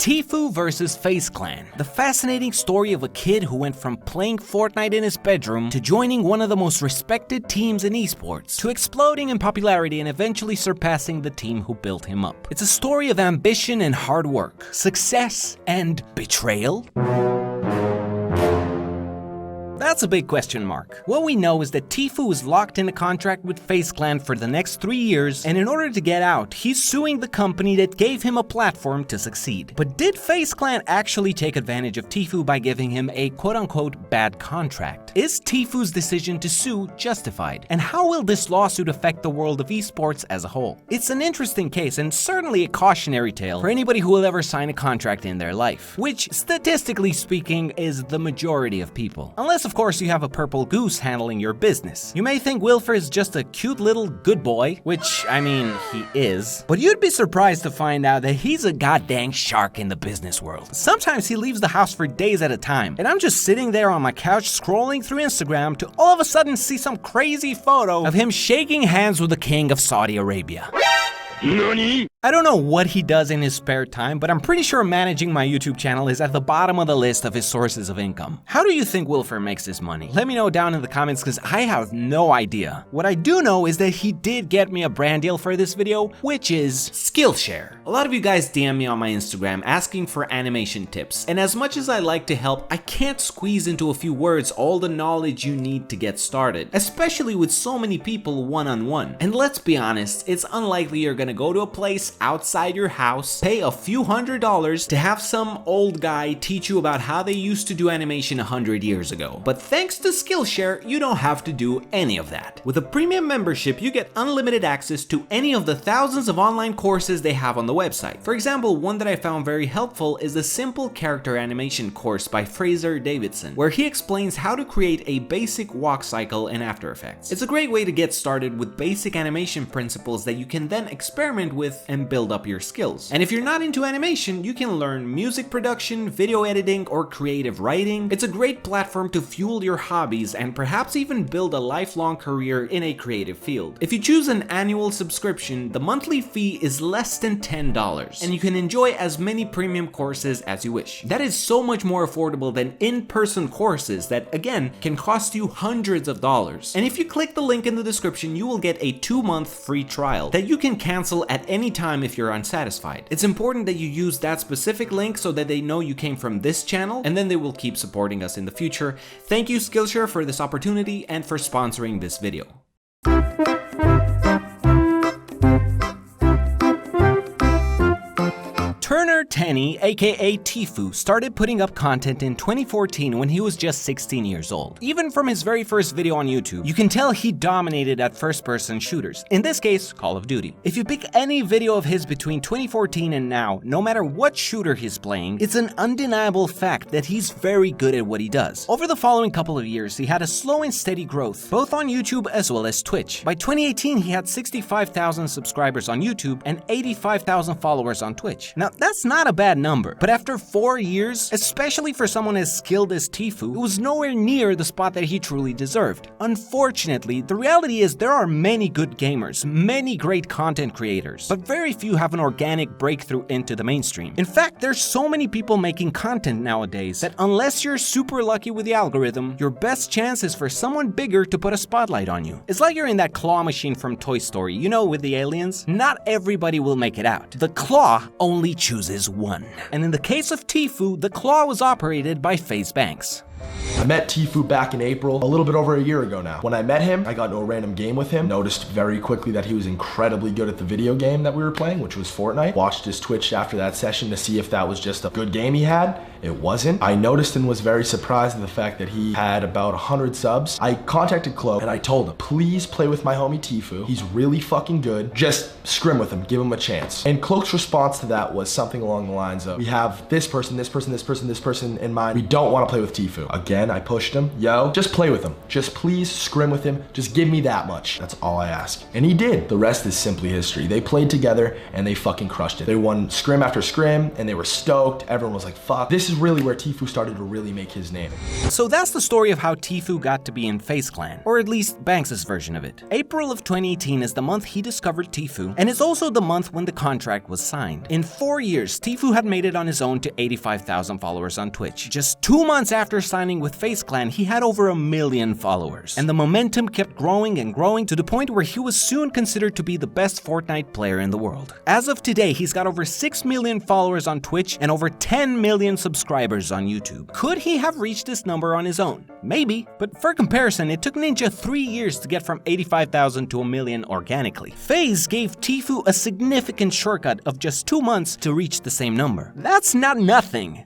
TFUE versus FaZe Clan. The fascinating story of a kid who went from playing Fortnite in his bedroom to joining one of the most respected teams in esports, to exploding in popularity and eventually surpassing the team who built him up. It's a story of ambition and hard work, success and betrayal? That's a big question mark. What we know is that TFUE is locked in a contract with FaZe Clan for the next 3 years, and in order to get out, he's suing the company that gave him a platform to succeed. But did FaZe Clan actually take advantage of TFUE by giving him a quote-unquote bad contract? Is TFUE's decision to sue justified? And how will this lawsuit affect the world of esports as a whole? It's an interesting case and certainly a cautionary tale for anybody who will ever sign a contract in their life, which statistically speaking is the majority of people. Unless of course you have a purple goose handling your business. You may think Wilfer is just a cute little good boy, which I mean he is, but you'd be surprised to find out that he's a goddamn shark in the business world. Sometimes he leaves the house for days at a time, and I'm just sitting there on my couch scrolling through Instagram to all of a sudden see some crazy photo of him shaking hands with the king of Saudi Arabia. NANI? I don't know what he does in his spare time, but I'm pretty sure managing my YouTube channel is at the bottom of the list of his sources of income. How do you think Wilfer makes his money? Let me know down in the comments because I have no idea. What I do know is that he did get me a brand deal for this video, which is SKILLSHARE. A lot of you guys DM me on my Instagram asking for animation tips, and as much as I like to help, I can't squeeze into a few words all the knowledge you need to get started, especially with so many people one-on-one. And let's be honest, it's unlikely you're gonna go to a place outside your house, pay a few $100s to have some old guy teach you about how they used to do animation 100 years ago. But thanks to SKILLSHARE, you don't have to do any of that. With a premium membership, you get unlimited access to any of the thousands of online courses they have on the website. For example, one that I found very helpful is the Simple Character Animation course by Fraser Davidson, where he explains how to create a basic walk cycle in After Effects. It's a great way to get started with basic animation principles that you can then experiment with and build up your skills. And if you're not into animation, you can learn music production, video editing, or creative writing. It's a great platform to fuel your hobbies and perhaps even build a lifelong career in a creative field. If you choose an annual subscription, the monthly fee is less than $10, and you can enjoy as many premium courses as you wish. That is so much more affordable than in-person courses that, again, can cost you hundreds of dollars. And if you click the link in the description, you will get a 2-month free trial that you can cancel at any time if you're unsatisfied. It's important that you use that specific link so that they know you came from this channel, and then they will keep supporting us in the future. Thank you SKILLSHARE for this opportunity and for sponsoring this video. Tenney, aka TFUE, started putting up content in 2014 when he was just 16 years old. Even from his very first video on YouTube, you can tell he dominated at first-person shooters, in this case, Call of Duty. If you pick any video of his between 2014 and now, no matter what shooter he's playing, it's an undeniable fact that he's very good at what he does. Over the following couple of years, he had a slow and steady growth, both on YouTube as well as Twitch. By 2018, he had 65,000 subscribers on YouTube and 85,000 followers on Twitch. Now, that's not a bad number, but after 4 years, especially for someone as skilled as TFUE, it was nowhere near the spot that he truly deserved. Unfortunately, the reality is there are many good gamers, many great content creators, but very few have an organic breakthrough into the mainstream. In fact, there's so many people making content nowadays that unless you're super lucky with the algorithm, your best chance is for someone bigger to put a spotlight on you. It's like you're in that claw machine from Toy Story, you know, with the aliens. Not everybody will make it out. The claw only chooses one. And in the case of TFUE, the claw was operated by FaZe Banks. I met TFUE back in April, a little bit over a year ago now. When I met him, I got into a random game with him, noticed very quickly that he was incredibly good at the video game that we were playing, which was Fortnite. Watched his Twitch after that session to see if that was just a good game he had. It wasn't. I noticed and was very surprised at the fact that he had about 100 subs. I contacted Cloak and I told him, please play with my homie TFUE. He's really fucking good. Just scrim with him, give him a chance. And Cloak's response to that was something along the lines of, we have this person, this person, this person, this person in mind. We don't want to play with TFUE. Again, I pushed him. Yo, just play with him. Just please scrim with him. Just give me that much. That's all I ask. And he did. The rest is simply history. They played together and they fucking crushed it. They won scrim after scrim and they were stoked. Everyone was like, fuck, this is is really where TFUE started to really make his name. So that's the story of how TFUE got to be in FaZe Clan, or at least Banks' version of it. April of 2018 is the month he discovered TFUE, and it's also the month when the contract was signed. In 4 years, TFUE had made it on his own to 85,000 followers on Twitch. Just 2 months after signing with FaZe Clan, he had over 1 million followers. And the momentum kept growing and growing to the point where he was soon considered to be the best Fortnite player in the world. As of today, he's got over 6 million followers on Twitch and over 10 million subscribers on YouTube. Could he have reached this number on his own? Maybe, but for comparison, it took Ninja 3 years to get from 85,000 to 1 million organically. FaZe gave TFUE a significant shortcut of just 2 months to reach the same number. That's not nothing.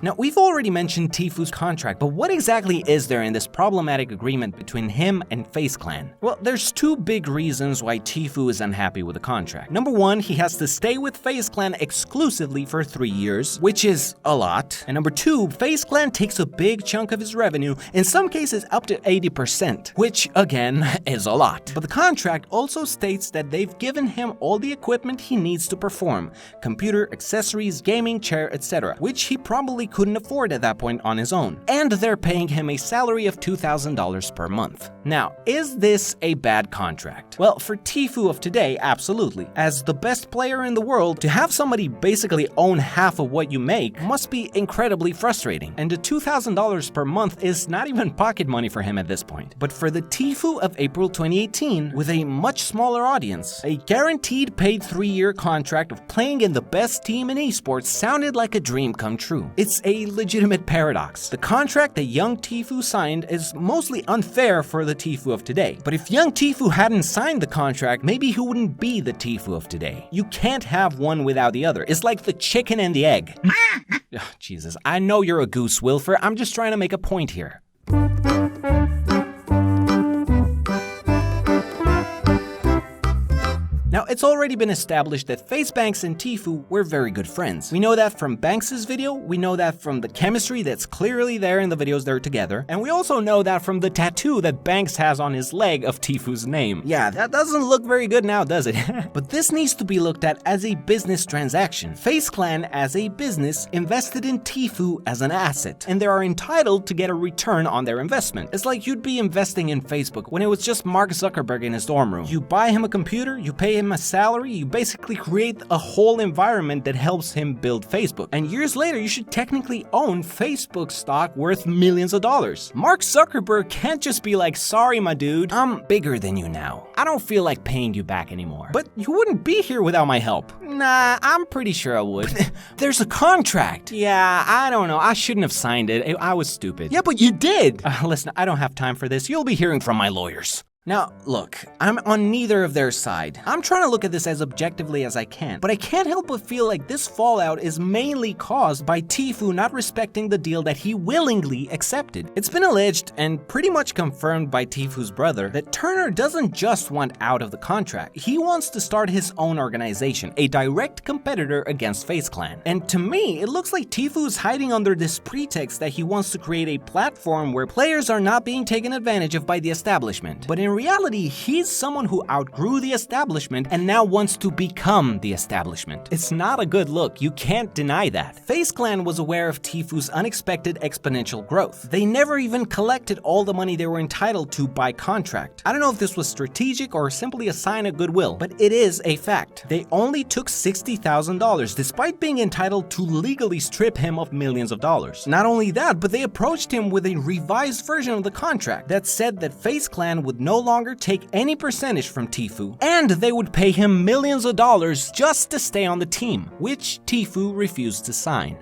Now, we've already mentioned TFUE's contract, but what exactly is there in this problematic agreement between him and FaZe Clan? Well, there's 2 big reasons why TFUE is unhappy with the contract. Number 1, he has to stay with FaZe Clan exclusively for 3 years, which is a lot. And number 2, FaZe Clan takes a big chunk of his revenue, in some cases up to 80%, which again is a lot. But the contract also states that they've given him all the equipment he needs to perform: computer, accessories, gaming chair, etc., which he probably couldn't afford at that point on his own. And they're paying him a salary of $2,000 per month. Now, is this a bad contract? Well, for TFUE of today, absolutely. As the best player in the world, to have somebody basically own half of what you make must be incredibly frustrating. And the $2,000 per month is not even pocket money for him at this point. But for the TFUE of April 2018, with a much smaller audience, a guaranteed paid 3-year contract of playing in the best team in eSports sounded like a dream come true. It's a legitimate paradox. The contract that young TFUE signed is mostly unfair for the TFUE of today. But if young TFUE hadn't signed the contract, maybe he wouldn't be the TFUE of today. You can't have one without the other. It's like the chicken and the egg. Oh, Jesus, I know you're a goose, Wilfer. I'm just trying to make a point here. Now, it's already been established that FaZe Banks and TFUE were very good friends. We know that from Banks' video, we know that from the chemistry that's clearly there in the videos they're together, and we also know that from the tattoo that Banks has on his leg of TFUE's name. Yeah, that doesn't look very good now, does it? But this needs to be looked at as a business transaction. FaZe Clan, as a business, invested in TFUE as an asset, and they are entitled to get a return on their investment. It's like you'd be investing in Facebook when it was just Mark Zuckerberg in his dorm room. You buy him a computer, you pay him a salary, you basically create a whole environment that helps him build Facebook. And years later, you should technically own Facebook stock worth millions of dollars. Mark Zuckerberg can't just be like, sorry, my dude, I'm bigger than you now. I don't feel like paying you back anymore. But you wouldn't be here without my help. Nah, I'm pretty sure I would. There's a contract. Yeah, I don't know. I shouldn't have signed it. I was stupid. Yeah, but you did. Listen, I don't have time for this. You'll be hearing from my lawyers. Now, look, I'm on neither of their side. I'm trying to look at this as objectively as I can, but I can't help but feel like this fallout is mainly caused by TFUE not respecting the deal that he willingly accepted. It's been alleged, and pretty much confirmed by TFUE's brother, that Turner doesn't just want out of the contract. He wants to start his own organization, a direct competitor against FaZe Clan. And to me, it looks like TFUE is hiding under this pretext that he wants to create a platform where players are not being taken advantage of by the establishment. But in reality, he's someone who outgrew the establishment and now wants to become the establishment. It's not a good look, you can't deny that. FaZe Clan was aware of TFUE's unexpected exponential growth. They never even collected all the money they were entitled to by contract. I don't know if this was strategic or simply a sign of goodwill, but it is a fact. They only took $60,000 despite being entitled to legally strip him of millions of dollars. Not only that, but they approached him with a revised version of the contract that said that FaZe Clan would no longer take any percentage from TFUE, and they would pay him millions of dollars just to stay on the team, which TFUE refused to sign.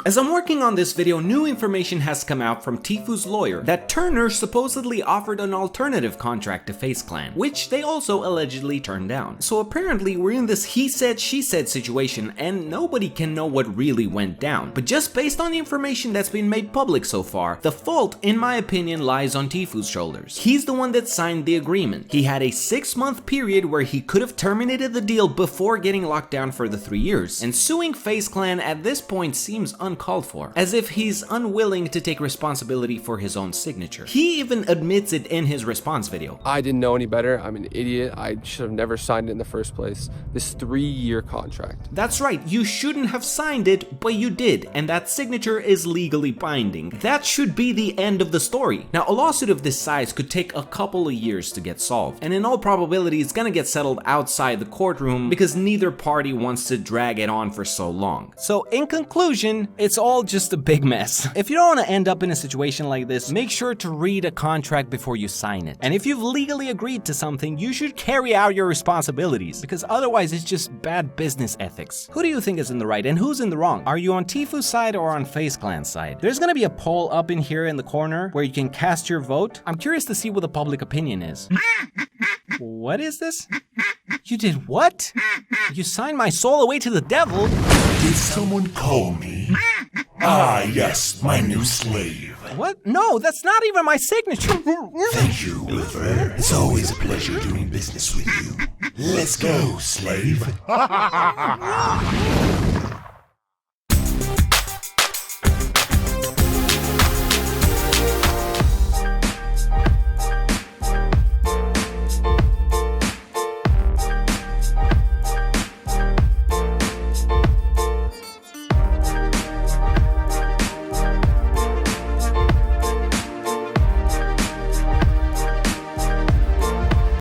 As I'm working on this video, new information has come out from TFUE's lawyer that Turner supposedly offered an alternative contract to FaZe Clan, which they also allegedly turned down. So apparently we're in this he said, she said situation, and nobody can know what really went down. But just based on the information that's been made public so far, the fault, in my opinion, lies on TFUE's shoulders. He's the one that signed the agreement. He had a 6-month period where he could have terminated the deal before getting locked down for the 3 years, and suing FaZe Clan at this point seems unfair. uncalled for, as if he's unwilling to take responsibility for his own signature. He even admits it in his response video. I didn't know any better. I'm an idiot. I should have never signed it in the first place. This 3-year contract. That's right, you shouldn't have signed it, but you did, and that signature is legally binding. That should be the end of the story. Now, a lawsuit of this size could take a couple of years to get solved, and in all probability it's gonna get settled outside the courtroom because neither party wants to drag it on for so long. So in conclusion, it's all just a big mess. If you don't want to end up in a situation like this, make sure to read a contract before you sign it. And if you've legally agreed to something, you should carry out your responsibilities, because otherwise it's just bad business ethics. Who do you think is in the right and who's in the wrong? Are you on TFUE's side or on FaZe Clan's side? There's gonna be a poll up in here in the corner where you can cast your vote. I'm curious to see what the public opinion is. What is this? You did what? You signed my soul away to the devil? Did someone call me? Ah, yes, my new slave. What? No, that's not even my signature. Thank you, Wilfer. It's always a pleasure doing business with you. Let's go, slave.